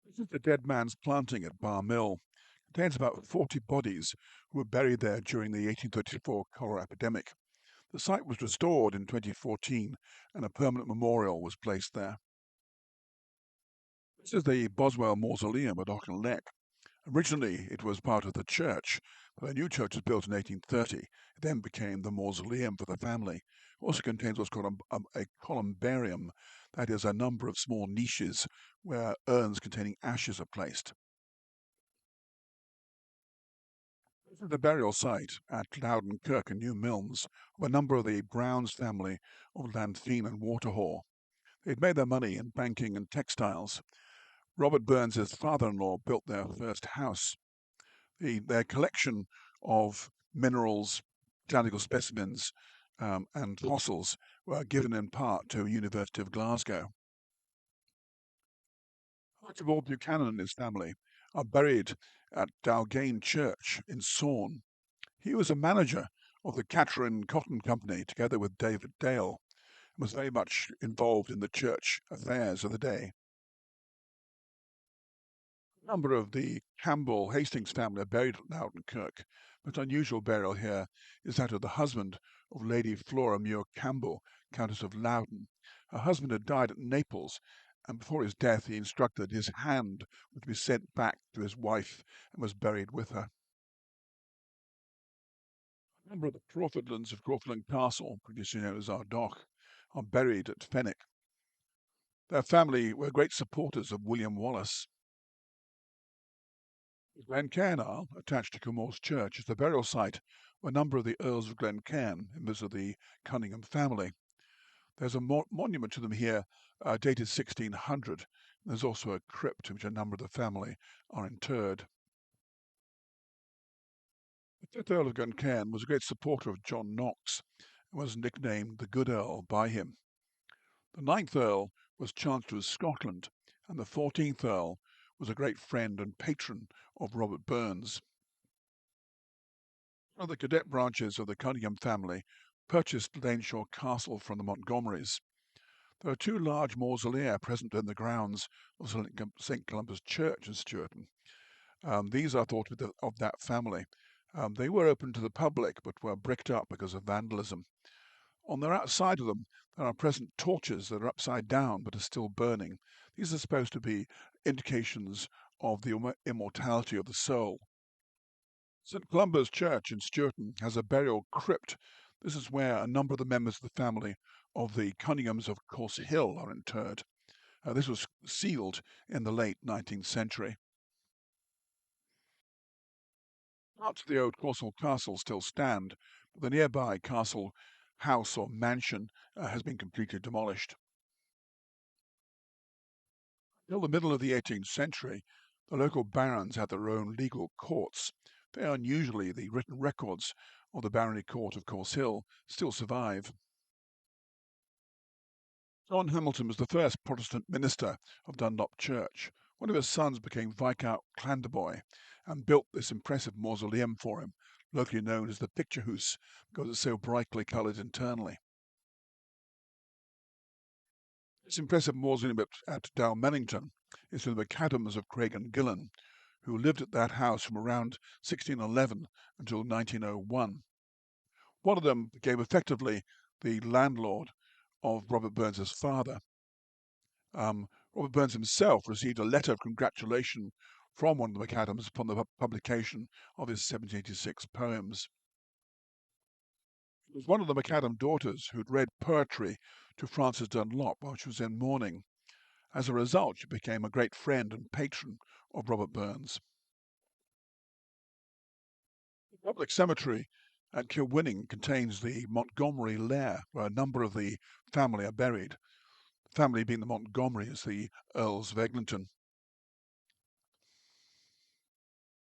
This is the Dead Man's Planting at Bar Mill. It contains about 40 bodies who were buried there during the 1834 cholera epidemic. The site was restored in 2014 and a permanent memorial was placed there. This is the Boswell Mausoleum at Auchinleck. Originally, it was part of the church, but a new church was built in 1830. It then became the mausoleum for the family. It also contains what's called a columbarium, that is, a number of small niches where urns containing ashes are placed. This is the burial site at Loudon Kirk in New Milnes of a number of the Browns family of Llanthine and Waterhaugh. They'd made their money in banking and textiles. Robert Burns's father-in-law built their first house. Their collection of minerals, botanical specimens, and fossils were given in part to University of Glasgow. Archibald Buchanan and his family are buried at Dalgane Church in Saun. He was a manager of the Catherine Cotton Company together with David Dale and was very much involved in the church affairs of the day. A number of the Campbell Hastings family are buried at Loudon Kirk, but unusual burial here is that of the husband of Lady Flora Muir Campbell, Countess of Loudon. Her husband had died at Naples, and before his death he instructed his hand was to be sent back to his wife and was buried with her. A number of the Crawfordlands of Crawfordland Castle, previously known as Ardogh, are buried at Fenwick. Their family were great supporters of William Wallace. Glencairn, attached to Cumor's Church, is the burial site of a number of the Earls of Glencairn, members of the Cunningham family. There's a monument to them here dated 1600. There's also a crypt in which a number of the family are interred. The fifth Earl of Glencairn was a great supporter of John Knox and was nicknamed the Good Earl by him. The ninth Earl was Chancellor of Scotland, and the 14th Earl was a great friend and patron of Robert Burns. One of the cadet branches of the Cunningham family purchased Laneshaw Castle from the Montgomerys. There are two large mausolea present in the grounds of St. Columba's Church in Stewarton. These are thought of that family. They were open to the public but were bricked up because of vandalism. On the outside of them, there are present torches that are upside down but are still burning. These are supposed to be indications of the immortality of the soul. St. Columba's Church in Stewarton has a burial crypt. This is where a number of the members of the family of the Cunninghams of Course Hill are interred. This was sealed in the late 19th century. Parts of the old Corsall Castle still stand, but the nearby castle house or mansion has been completely demolished. Till the middle of the 18th century, the local barons had their own legal courts. Very unusually, the written records of the barony court of Course Hill still survive. John Hamilton was the first Protestant minister of Dunlop Church. One of his sons became Viscount Clandeboy and built this impressive mausoleum for him, locally known as the Picture House because it's so brightly coloured internally. This impressive mausoleum at Dalmennington is to the MacAdams of Craig and Gillen, who lived at that house from around 1611 until 1901. One of them became effectively the landlord of Robert Burns's father. Robert Burns himself received a letter of congratulation from one of the MacAdams upon the publication of his 1786 poems. It was one of the MacAdam daughters who'd read poetry to Frances Dunlop while she was in mourning. As a result, she became a great friend and patron of Robert Burns. The public cemetery at Kilwinning contains the Montgomery lair, where a number of the family are buried. The family being the Montgomerys, the Earls of Eglinton.